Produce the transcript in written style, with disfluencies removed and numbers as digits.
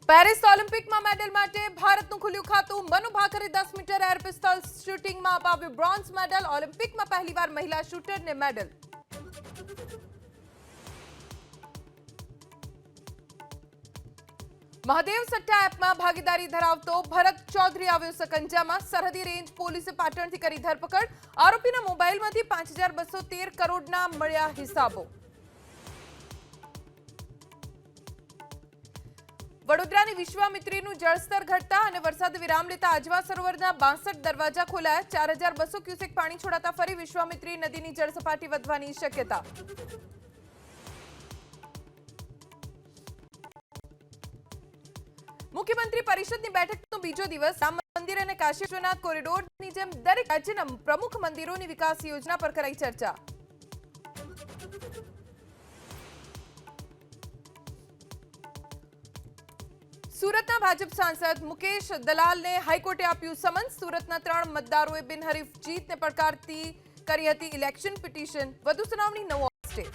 Paris ઓલિમ્પિકમાં medal માટે ભારતનું ખુલ્યું ખાતું. મનુ ભાકરે 10 મીટર એર પિસ્તોલ શૂટિંગમાં અપાવ્યું બ્રોન્ઝ મેડલ. ઓલિમ્પિકમાં પહેલીવાર મહિલા શૂટરને મેડલ. મહાદેવ સટ્ટા એપમાં ભાગીદારી ધરાવતો ભરત ચૌધરી આવ્યો સકંજામાં. સરહદી રેન્જ પોલીસે પાટણથી કરી ધરપકડ. આરોપીના મોબાઈલમાંથી 5213 કરોડના મળ્યા હિસાબો. વડોદરાની વિશ્વામિત્રીનું જળસ્તર ઘટતા અને વરસાદ વિરામ લેતા આજવા સરોવરના 62 દરવાજા ખોલાયા. 4200 ક્યુસેક પાણી છોડાતા ફરી વિશ્વામિત્રી નદીની જળસપાટી વધવાની શક્યતા. મુખ્યમંત્રી પરિષદની બેઠકનો બીજો દિવસ. રામ મંદિર અને કાશી વિશ્વનાથ કોરિડોરની જેમ દરેક રાજ્યના પ્રમુખ મંદિરોની વિકાસ યોજના પર કરાઈ ચર્ચા. સુરતના ભાજપ સાંસદ મુકેશ દલાલને હાઈકોર્ટે આપ્યું સમન્સ. સુરતના 3 મતદારોએ બિનહરીફ જીતને પડકારતી કરી હતી ઇલેક્શન પિટિશન. વધુ સુનાવણી 9 ઓગસ્ટે.